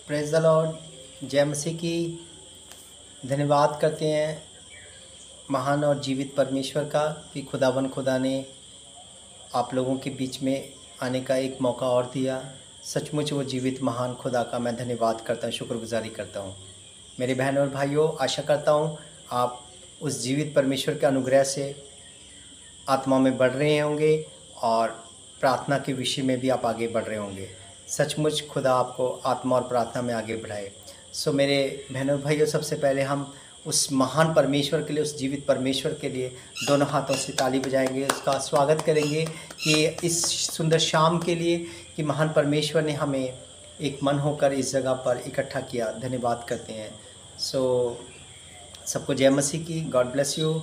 Praise the Lord. जय मसीह की। धन्यवाद करते हैं महान और जीवित परमेश्वर का कि खुदा ने आप लोगों के बीच में आने का एक मौका और दिया। सचमुच वो जीवित महान खुदा का मैं धन्यवाद करता हूँ, शुक्रगुजारी करता हूँ। मेरे बहन और भाइयों, आशा करता हूँ आप उस जीवित परमेश्वर के अनुग्रह से आत्मा में बढ़ रहे होंगे और प्रार्थना के विषय में भी आप आगे बढ़ रहे होंगे। सचमुच खुदा आपको आत्मा और प्रार्थना में आगे बढ़ाए। सो मेरे बहनों और भाइयों, सबसे पहले हम उस महान परमेश्वर के लिए, उस जीवित परमेश्वर के लिए दोनों हाथों से ताली बजाएंगे, उसका स्वागत करेंगे कि इस सुंदर शाम के लिए कि महान परमेश्वर ने हमें एक मन होकर इस जगह पर इकट्ठा किया। धन्यवाद करते हैं। सो सबको जय मसीह की। God bless you.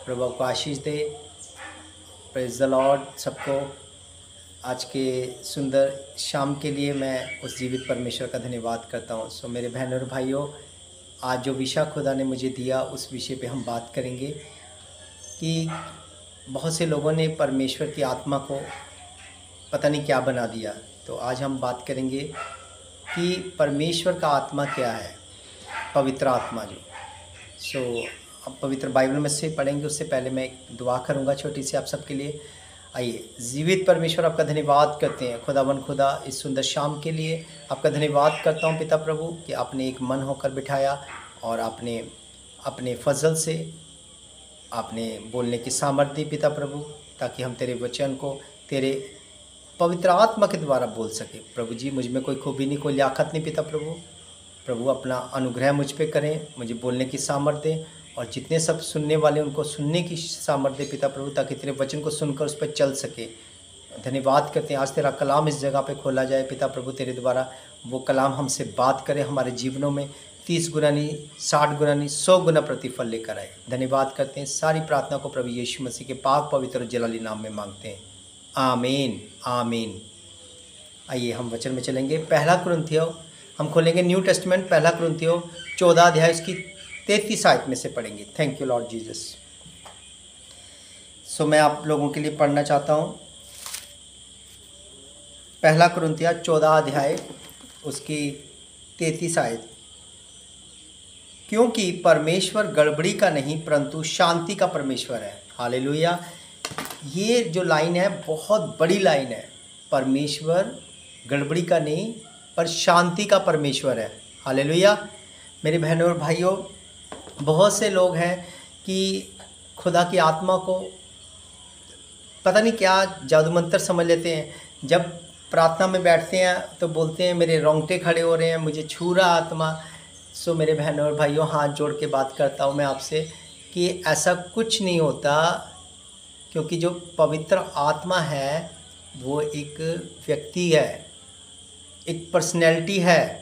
प्रभु को आशीष दे। Praise the Lord. सबको आज के सुंदर शाम के लिए मैं उस जीवित परमेश्वर का धन्यवाद करता हूँ। सो मेरे बहनों और भाइयों, आज जो विषय खुदा ने मुझे दिया उस विषय पे हम बात करेंगे कि बहुत से लोगों ने परमेश्वर की आत्मा को पता नहीं क्या बना दिया। तो आज हम बात करेंगे कि परमेश्वर का आत्मा क्या है, पवित्र आत्मा जो। सो अब पवित्र बाइबल में से पढ़ेंगे। उससे पहले मैं एक दुआ करूंगा छोटी सी आप सबके लिए। आइए। जीवित परमेश्वर, आपका धन्यवाद करते हैं खुदा इस सुंदर शाम के लिए। आपका धन्यवाद करता हूं पिता प्रभु कि आपने एक मन होकर बिठाया और आपने अपने फजल से आपने बोलने की सामर्थ्य दी पिता प्रभु, ताकि हम तेरे वचन को तेरे पवित्र आत्मा के द्वारा बोल सके। प्रभु जी, मुझ में कोई खूबी नहीं, कोई लियाकत नहीं पिता प्रभु अपना अनुग्रह मुझ पे करें, मुझे बोलने की सामर्थ्य दें और जितने सब सुनने वाले उनको सुनने की सामर्थ्य पिता प्रभु, ताकि तेरे वचन को सुनकर उस पर चल सके। धन्यवाद करते हैं आज तेरा कलाम इस जगह पे खोला जाए पिता प्रभु, तेरे द्वारा वो कलाम हमसे बात करे, हमारे जीवनों में 30 गुना नहीं, 60 गुना नहीं, 100 गुना प्रतिफल लेकर आए। धन्यवाद करते हैं। सारी प्रार्थना को प्रभु यीशु मसीह के पाक पवित्र और जलाली नाम में मांगते हैं। आमीन आमीन। आइए हम वचन में चलेंगे। पहला कुरिन्थियों हम खोलेंगे, न्यू टेस्टमेंट, पहला कुरिन्थियों 14 अध्याय उसकी 33 आयत में से पढ़ेंगे। Thank you Lord Jesus. So मैं आप लोगों के लिए पढ़ना चाहता हूँ पहला कुरिन्थियों 14 अध्याय उसकी 33 आयत। क्योंकि परमेश्वर गड़बड़ी का नहीं परंतु शांति का परमेश्वर है। हालेलुया। ये जो लाइन है बहुत बड़ी लाइन है। परमेश्वर गड़बड़ी का नहीं पर शांति का परमेश्वर है। हालेलुया। मेरे बहनों और भाइयों, बहुत से लोग हैं कि खुदा की आत्मा को पता नहीं क्या जादू मंत्र समझ लेते हैं। जब प्रार्थना में बैठते हैं तो बोलते हैं मेरे रोंगटे खड़े हो रहे हैं, मुझे छू रहा आत्मा। सो मेरे बहनों और भाइयों, हाथ जोड़ के बात करता हूँ मैं आपसे कि ऐसा कुछ नहीं होता, क्योंकि जो पवित्र आत्मा है वो एक व्यक्ति है, एक पर्सनैलिटी है।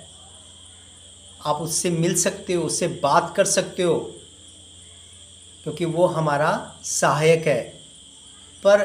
आप उससे मिल सकते हो, उससे बात कर सकते हो, क्योंकि वो हमारा सहायक है। पर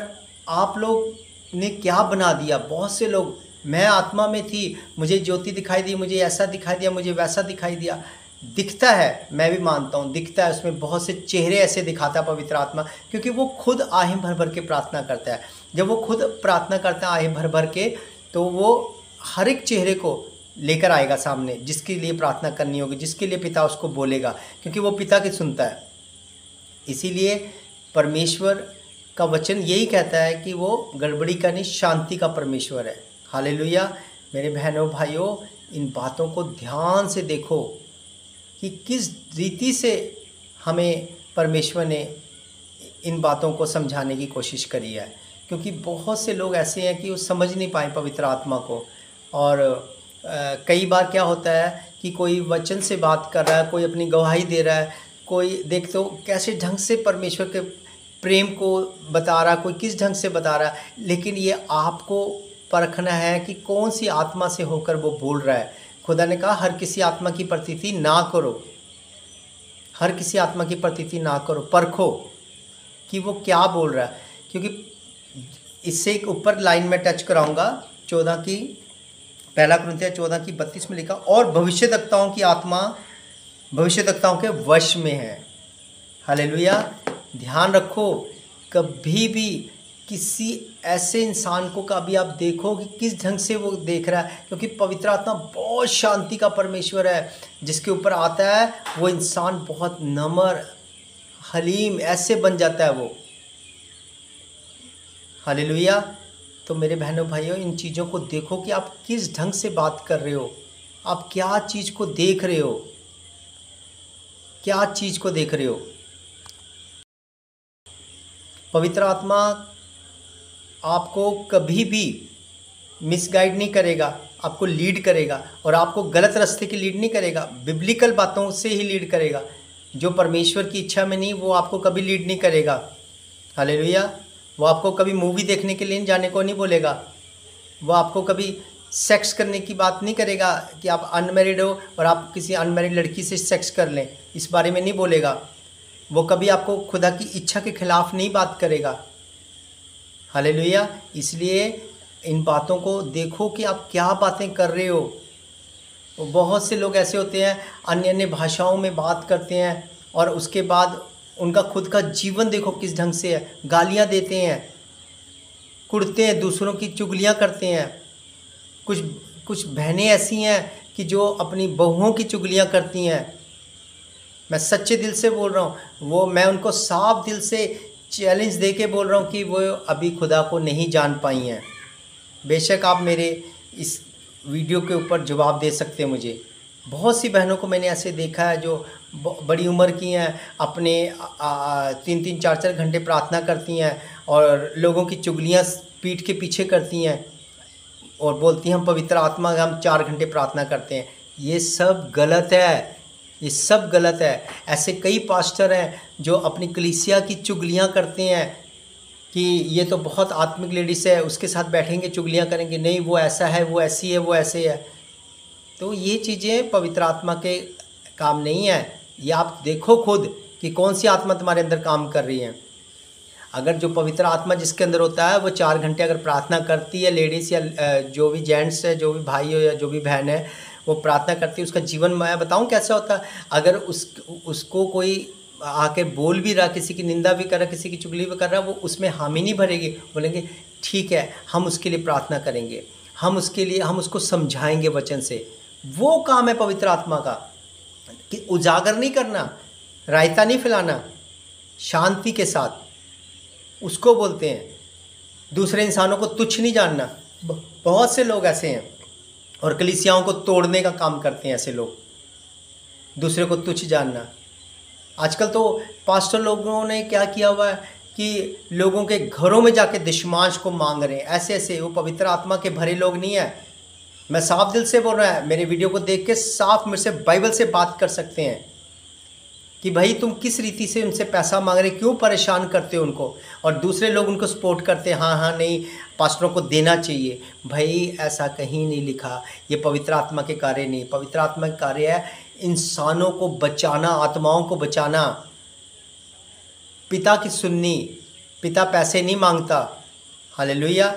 आप लोग ने क्या बना दिया, बहुत से लोग, मैं आत्मा में थी, मुझे ज्योति दिखाई दी, मुझे ऐसा दिखाई दिया, मुझे वैसा दिखाई दिया। दिखता है, मैं भी मानता हूँ दिखता है, उसमें बहुत से चेहरे ऐसे दिखाता है पवित्र आत्मा, क्योंकि वो खुद आहें भर भर के प्रार्थना करता है। जब वो खुद प्रार्थना करता है आहें भर भर के, तो वो हर एक चेहरे को लेकर आएगा सामने, जिसके लिए प्रार्थना करनी होगी, जिसके लिए पिता उसको बोलेगा, क्योंकि वो पिता की सुनता है। इसीलिए परमेश्वर का वचन यही कहता है कि वो गड़बड़ी का नहीं, शांति का परमेश्वर है। हालेलुया। मेरे बहनों भाइयों, इन बातों को ध्यान से देखो कि किस रीति से हमें परमेश्वर ने इन बातों को समझाने की कोशिश करी है, क्योंकि बहुत से लोग ऐसे हैं कि वो समझ नहीं पाए पवित्र आत्मा को। और कई बार क्या होता है कि कोई वचन से बात कर रहा है, कोई अपनी गवाही दे रहा है, कोई देख तो कैसे ढंग से परमेश्वर के प्रेम को बता रहा, कोई किस ढंग से बता रहा है, लेकिन ये आपको परखना है कि कौन सी आत्मा से होकर वो बोल रहा है। खुदा ने कहा हर किसी आत्मा की प्रतीति ना करो, हर किसी आत्मा की प्रतीति ना करो, परखो कि वो क्या बोल रहा है। क्योंकि इससे एक ऊपर लाइन में टच कराऊंगा, 14 की, पहला कुरिन्थियों 14 की 32 में लिखा, और भविष्यद्वक्ताओं की आत्मा भविष्यद्वक्ताओं के वश में है। हालेलुया। ध्यान रखो, कभी भी किसी ऐसे इंसान को कभी आप देखो कि किस ढंग से वो देख रहा है, क्योंकि पवित्र आत्मा बहुत शांति का परमेश्वर है। जिसके ऊपर आता है वो इंसान बहुत नम्र, हलीम ऐसे बन जाता है वो। हालेलुया। तो मेरे बहनों भाइयों, इन चीज़ों को देखो कि आप किस ढंग से बात कर रहे हो, आप क्या चीज़ को देख रहे हो, क्या चीज़ को देख रहे हो। पवित्र आत्मा आपको कभी भी मिसगाइड नहीं करेगा, आपको लीड करेगा, और आपको गलत रास्ते की लीड नहीं करेगा, बिब्लिकल बातों से ही लीड करेगा। जो परमेश्वर की इच्छा में नहीं, वो आपको कभी लीड नहीं करेगा। हालेलुया। वो आपको कभी मूवी देखने के लिए जाने को नहीं बोलेगा। वो आपको कभी सेक्स करने की बात नहीं करेगा कि आप अनमैरिड हो और आप किसी अनमैरिड लड़की से सेक्स कर लें, इस बारे में नहीं बोलेगा। वो कभी आपको खुदा की इच्छा के खिलाफ नहीं बात करेगा। हालेलुया। इसलिए इन बातों को देखो कि आप क्या बातें कर रहे हो। बहुत से लोग ऐसे होते हैं, अन्य अन्य भाषाओं में बात करते हैं और उसके बाद उनका खुद का जीवन देखो किस ढंग से है। गालियाँ देते हैं, कुड़ते हैं, दूसरों की चुगलियाँ करते हैं। कुछ कुछ बहनें ऐसी हैं कि जो अपनी बहुओं की चुगलियाँ करती हैं। मैं सच्चे दिल से बोल रहा हूँ, मैं उनको साफ दिल से चैलेंज दे के बोल रहा हूँ कि वो अभी खुदा को नहीं जान पाई हैं। बेशक आप मेरे इस वीडियो के ऊपर जवाब दे सकते हैं मुझे। बहुत सी बहनों को मैंने ऐसे देखा है जो बड़ी उम्र की हैं, अपने 3-3 4-4 घंटे प्रार्थना करती हैं और लोगों की चुगलियाँ पीठ के पीछे करती हैं और बोलती हैं हम पवित्र आत्मा, हम 4 घंटे प्रार्थना करते हैं। ये सब गलत है, ये सब गलत है। ऐसे कई पास्टर हैं जो अपनी कलीसिया की चुगलियाँ करते हैं कि ये तो बहुत आत्मिक लेडीज़ है, उसके साथ बैठेंगे चुगलियाँ करेंगे, नहीं वो ऐसा है, वो ऐसी है, वो ऐसे है। तो ये चीज़ें पवित्र आत्मा के काम नहीं है। ये आप देखो खुद कि कौन सी आत्मा तुम्हारे अंदर काम कर रही है। अगर जो पवित्र आत्मा जिसके अंदर होता है वो 4 घंटे अगर प्रार्थना करती है, लेडीज़ या जो भी जेंट्स है, जो भी भाई हो या जो भी बहन है, वो प्रार्थना करती है, उसका जीवन मैं बताऊं कैसा होता है। अगर उसको कोई आके बोल भी रहा, किसी की निंदा भी कर रहा, किसी की चुगली भी कर रहा, वो उसमें हामी नहीं भरेगी, बोलेंगे ठीक है हम उसके लिए प्रार्थना करेंगे, हम उसको समझाएंगे वचन से। वो काम है पवित्र आत्मा का, कि उजागर नहीं करना, रायता नहीं फैलाना, शांति के साथ उसको बोलते हैं। दूसरे इंसानों को तुच्छ नहीं जानना। बहुत से लोग ऐसे हैं और कलीसियाओं को तोड़ने का काम करते हैं ऐसे लोग, दूसरे को तुच्छ जानना। आजकल तो पास्टर लोगों ने क्या किया हुआ है कि लोगों के घरों में जाके दशमांश को मांग रहे हैं। ऐसे ऐसे वो पवित्र आत्मा के भरे लोग नहीं है। मैं साफ दिल से बोल रहा है, मेरे वीडियो को देख के साफ मेरे से बाइबल से बात कर सकते हैं कि भाई तुम किस रीति से उनसे पैसा मांग रहे, क्यों परेशान करते हो उनको। और दूसरे लोग उनको सपोर्ट करते हैं, हाँ हाँ नहीं पास्टरों को देना चाहिए। भाई ऐसा कहीं नहीं लिखा, ये पवित्र आत्मा के कार्य नहीं। पवित्र आत्मा के कार्य है इंसानों को बचाना, आत्माओं को बचाना, पिता की सुननी। पिता पैसे नहीं मांगता। हालेलुया।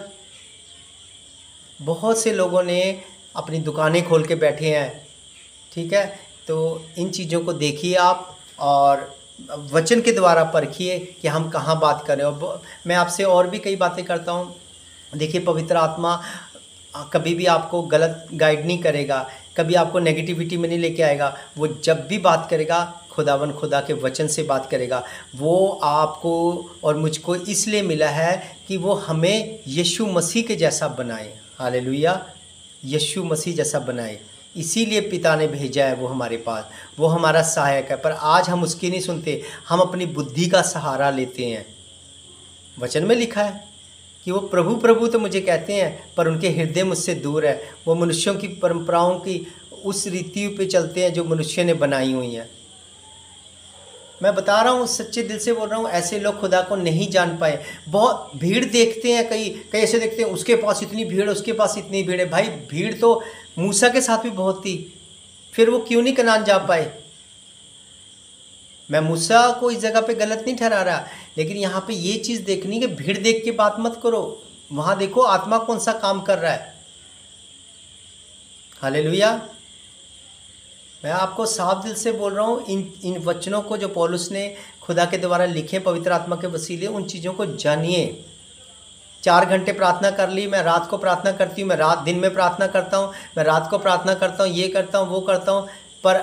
बहुत से लोगों ने अपनी दुकानें खोल के बैठे हैं, ठीक है। तो इन चीज़ों को देखिए आप और वचन के द्वारा परखिए कि हम कहाँ बात कर रहे हो। मैं आपसे और भी कई बातें करता हूँ। देखिए पवित्र आत्मा कभी भी आपको गलत गाइड नहीं करेगा, कभी आपको नेगेटिविटी में नहीं लेके आएगा। वो जब भी बात करेगा खुदावन खुदा के वचन से बात करेगा। वो आपको और मुझको इसलिए मिला है कि वो हमें यीशु मसीह के जैसा बनाए। हालेलुया। यीशु मसीह जैसा बनाए, इसीलिए पिता ने भेजा है वो हमारे पास। वो हमारा सहायक है, पर आज हम उसकी नहीं सुनते, हम अपनी बुद्धि का सहारा लेते हैं। वचन में लिखा है कि वो प्रभु प्रभु तो मुझे कहते हैं पर उनके हृदय मुझसे दूर है। वो मनुष्यों की परंपराओं की उस रीति पे चलते हैं जो मनुष्य ने बनाई हुई हैं। मैं बता रहा हूँ, सच्चे दिल से बोल रहा हूँ, ऐसे लोग खुदा को नहीं जान पाए। बहुत भीड़ देखते हैं, कई ऐसे देखते हैं उसके पास इतनी भीड़, उसके पास इतनी भीड़ है। भाई भीड़ तो मूसा के साथ भी बहुत थी, फिर वो क्यों नहीं कनान जा पाए। मैं मूसा को इस जगह पे गलत नहीं ठहरा रहा, लेकिन यहाँ पे ये चीज़ देखनी कि भीड़ देख के बात मत करो। वहाँ देखो आत्मा कौन सा काम कर रहा है। हालेलुया। मैं आपको साफ दिल से बोल रहा हूँ, इन वचनों को जो पौलुस ने खुदा के द्वारा लिखे पवित्र आत्मा के वसीले, उन चीज़ों को जानिए। 4 घंटे प्रार्थना कर ली, मैं रात को प्रार्थना करती हूँ, मैं रात दिन में प्रार्थना करता हूँ, मैं रात को प्रार्थना करता हूँ, ये करता हूँ वो करता हूँ, पर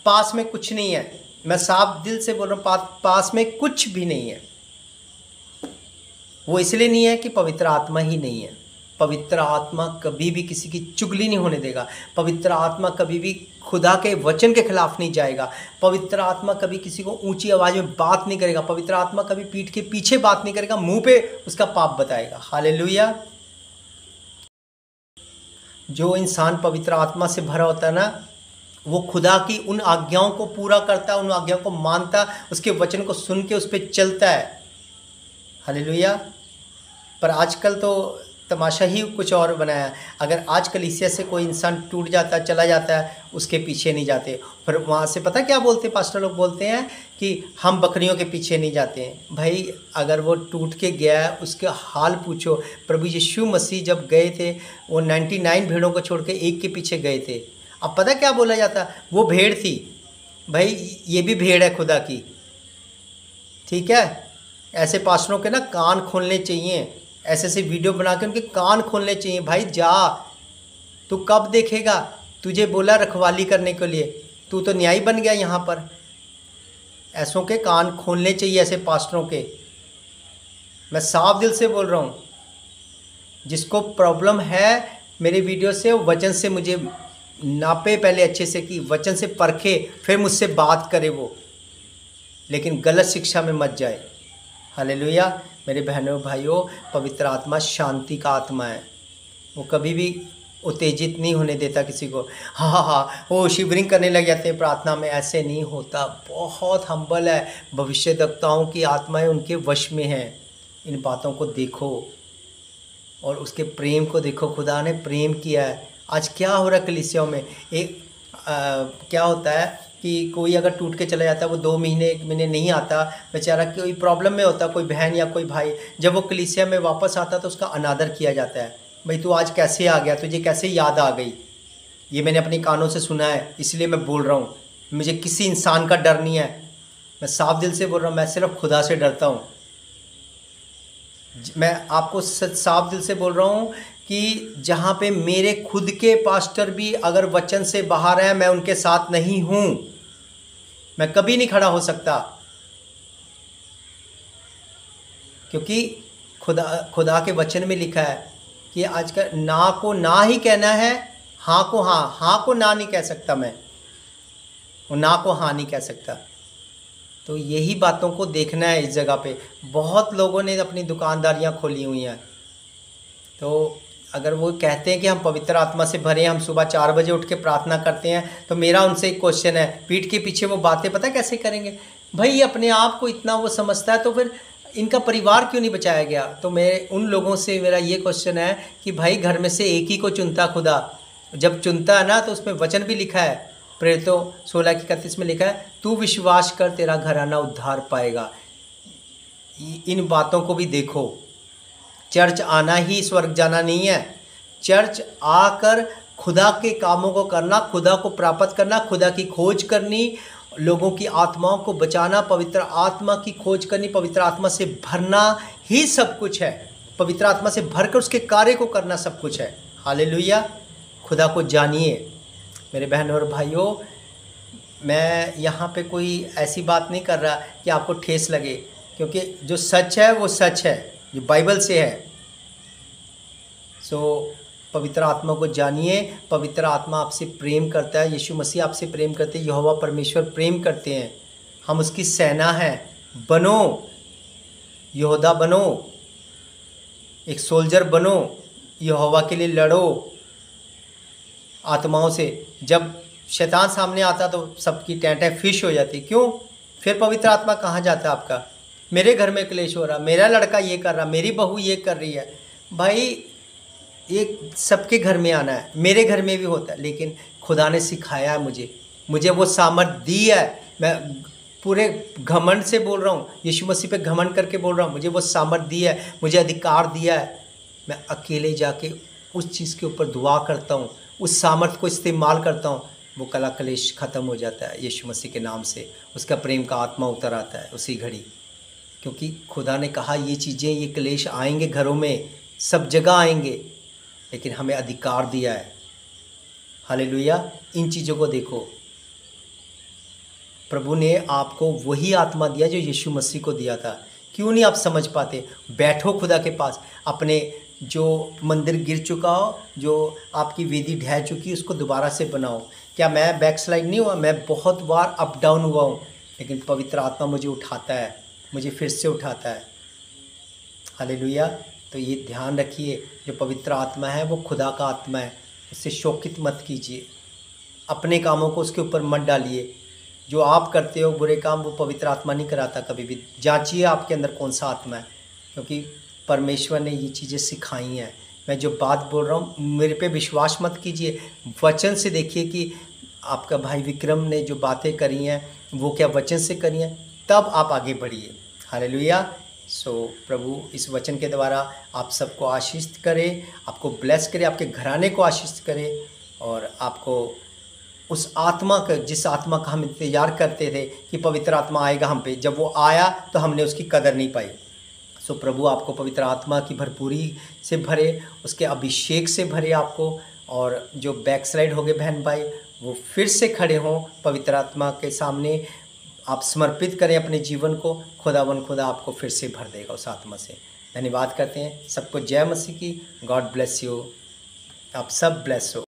पास में कुछ नहीं है। मैं साफ दिल से बोल रहा हूँ, पास में कुछ भी नहीं है। वो इसलिए नहीं है कि पवित्र आत्मा ही नहीं है। पवित्र आत्मा कभी भी किसी की चुगली नहीं होने देगा। पवित्र आत्मा कभी भी खुदा के वचन के खिलाफ नहीं जाएगा। पवित्र आत्मा कभी किसी को ऊंची आवाज़ में बात नहीं करेगा। पवित्र आत्मा कभी पीठ के पीछे बात नहीं करेगा, मुंह पे उसका पाप बताएगा। हालेलुया। जो इंसान पवित्र आत्मा से भरा होता है ना, वो खुदा की उन आज्ञाओं को पूरा करता है, उन आज्ञाओं को मानता, उसके वचन को सुन के उस पर चलता है। हालेलुया। पर आजकल तो तमाशा ही कुछ और बनाया है। अगर आज कलीसिया से कोई इंसान टूट जाता है, चला जाता है, उसके पीछे नहीं जाते। फिर वहाँ से पता क्या बोलते हैं, पास्टर लोग बोलते हैं कि हम बकरियों के पीछे नहीं जाते हैं। भाई अगर वो टूट के गया है, उसके हाल पूछो। प्रभु यीशु मसीह जब गए थे, वो 99 भेड़ों को छोड़ के एक के पीछे गए थे। अब पता क्या बोला जाता, वो भेड़ थी। भाई ये भी भेड़ है खुदा की, ठीक है। ऐसे पास्टरों के ना कान खोलने चाहिए, ऐसे वीडियो बना के उनके कान खोलने चाहिए। भाई जा, तू कब देखेगा, तुझे बोला रखवाली करने के लिए, तू तो न्यायी बन गया यहाँ पर। ऐसों के कान खोलने चाहिए, ऐसे पास्टरों के। मैं साफ दिल से बोल रहा हूँ, जिसको प्रॉब्लम है मेरे वीडियो से, वचन से मुझे नापे पहले अच्छे से, कि वचन से परखे, फिर मुझसे बात करे वो, लेकिन गलत शिक्षा में मत जाए। हालेलुया। मेरे बहनों भाइयों, पवित्र आत्मा शांति का आत्मा है। वो कभी भी उत्तेजित नहीं होने देता किसी को। हाँ वो शिवरिंग करने लग जाते हैं प्रार्थना में, ऐसे नहीं होता। बहुत हम्बल है। भविष्यद्वक्ताओं की आत्माएं उनके वश में हैं। इन बातों को देखो और उसके प्रेम को देखो। खुदा ने प्रेम किया है। आज क्या हो रहा है कलीसियाओं में, क्या होता है कि कोई अगर टूट के चला जाता है, वो 2 महीने 1 महीने नहीं आता, बेचारा कोई प्रॉब्लम में होता, कोई बहन या कोई भाई, जब वो कलीसिया में वापस आता तो उसका अनादर किया जाता है। भाई तू आज कैसे आ गया, तुझे कैसे याद आ गई। ये मैंने अपने कानों से सुना है, इसलिए मैं बोल रहा हूँ। मुझे किसी इंसान का डर नहीं है, मैं साफ दिल से बोल रहा हूँ। मैं सिर्फ खुदा से डरता हूँ। मैं आपको साफ दिल से बोल रहा हूँ कि जहाँ पे मेरे खुद के पास्टर भी अगर वचन से बाहर हैं, मैं उनके साथ नहीं हूँ। मैं कभी नहीं खड़ा हो सकता, क्योंकि खुदा के वचन में लिखा है कि आजकल ना को ना ही कहना है, हाँ को हाँ, हाँ को ना नहीं कह सकता मैं, और ना को हाँ नहीं कह सकता। तो यही बातों को देखना है। इस जगह पे बहुत लोगों ने अपनी दुकानदारियां खोली हुई हैं, तो अगर वो कहते हैं कि हम पवित्र आत्मा से भरे, हम सुबह 4 बजे उठ के प्रार्थना करते हैं, तो मेरा उनसे एक क्वेश्चन है, पीठ के पीछे वो बातें पता कैसे करेंगे। भाई ये अपने आप को इतना वो समझता है, तो फिर इनका परिवार क्यों नहीं बचाया गया। तो मैं उन लोगों से मेरा ये क्वेश्चन है कि भाई घर में से एक ही को चुनता खुदा। जब चुनता है ना, तो उसमें वचन भी लिखा है, प्रेरितों 16:31 में लिखा है, तू विश्वास कर तेरा घराना उद्धार पाएगा। इन बातों को भी देखो। चर्च आना ही स्वर्ग जाना नहीं है। चर्च आकर खुदा के कामों को करना, खुदा को प्राप्त करना, खुदा की खोज करनी, लोगों की आत्माओं को बचाना, पवित्र आत्मा की खोज करनी, पवित्र आत्मा से भरना ही सब कुछ है। पवित्र आत्मा से भरकर उसके कार्य को करना सब कुछ है। हालेलुया। खुदा को जानिए मेरे बहनों और भाइयों। मैं यहाँ पे कोई ऐसी बात नहीं कर रहा कि आपको ठेस लगे, क्योंकि जो सच है वो सच है, जो बाइबल से है। सो पवित्र आत्मा को जानिए। पवित्र आत्मा आपसे प्रेम करता है, यीशु मसीह आपसे प्रेम करते हैं, यहोवा परमेश्वर प्रेम करते हैं। हम उसकी सेना हैं। बनो, यहोदा बनो, एक सोल्जर बनो, यहोवा के लिए लड़ो आत्माओं से। जब शैतान सामने आता तो सबकी टैंटें फिश हो जाती। क्यों? फिर पवित्र आत्मा कहाँ जाता है आपका। मेरे घर में क्लेश हो रहा, मेरा लड़का ये कर रहा, मेरी बहू ये कर रही है। भाई ये सबके घर में आना है, मेरे घर में भी होता है, लेकिन खुदा ने सिखाया है मुझे वो सामर्थ दी है। मैं पूरे घमंड से बोल रहा हूँ, यीशु मसीह पे घमंड करके बोल रहा हूँ। मुझे वो सामर्थ दी है, मुझे अधिकार दिया है। मैं अकेले जाके उस चीज़ के ऊपर दुआ करता हूँ, उस सामर्थ को इस्तेमाल करता हूँ, वो कला कलेश ख़त्म हो जाता है यीशु मसीह के नाम से। उसका प्रेम का आत्मा उतर आता है उसी घड़ी। क्योंकि खुदा ने कहा ये चीज़ें, ये क्लेश आएंगे घरों में, सब जगह आएंगे, लेकिन हमें अधिकार दिया है। हालेलुया। इन चीज़ों को देखो, प्रभु ने आपको वही आत्मा दिया जो यीशु मसीह को दिया था। क्यों नहीं आप समझ पाते? बैठो खुदा के पास, अपने जो मंदिर गिर चुका हो, जो आपकी वेदी ढह चुकी, उसको दोबारा से बनाओ। क्या मैं बैकस्लाइड नहीं हुआ? मैं बहुत बार अप डाउन हुआ हूँ, लेकिन पवित्र आत्मा मुझे उठाता है, मुझे फिर से उठाता है। हालेलुया। तो ये ध्यान रखिए, जो पवित्र आत्मा है वो खुदा का आत्मा है, उससे शोकित मत कीजिए, अपने कामों को उसके ऊपर मत डालिए। जो आप करते हो बुरे काम, वो पवित्र आत्मा नहीं कराता कभी भी। जांचिए आपके अंदर कौन सा आत्मा है, क्योंकि परमेश्वर ने ये चीज़ें सिखाई हैं। मैं जो बात बोल रहा हूँ, मेरे पे विश्वास मत कीजिए, वचन से देखिए कि आपका भाई विक्रम ने जो बातें करी हैं वो क्या वचन से करी हैं, तब आप आगे बढ़िए। हालेलुया। प्रभु इस वचन के द्वारा आप सबको आशीष करे, आपको ब्लेस करे, आपके घराने को आशीष करे, और आपको उस आत्मा का, जिस आत्मा का हम इंतजार करते थे कि पवित्र आत्मा आएगा हम पे, जब वो आया तो हमने उसकी कदर नहीं पाई। प्रभु आपको पवित्र आत्मा की भरपूरी से भरे, उसके अभिषेक से भरे आपको, और जो बैकस्लाइड हो गए बहन भाई, वो फिर से खड़े हों पवित्र आत्मा के सामने। आप समर्पित करें अपने जीवन को, खुदा आपको फिर से भर देगा उस आत्मा से। धन्यवाद करते हैं सबको। जय मसीह की। God bless you. आप सब ब्लेस हो।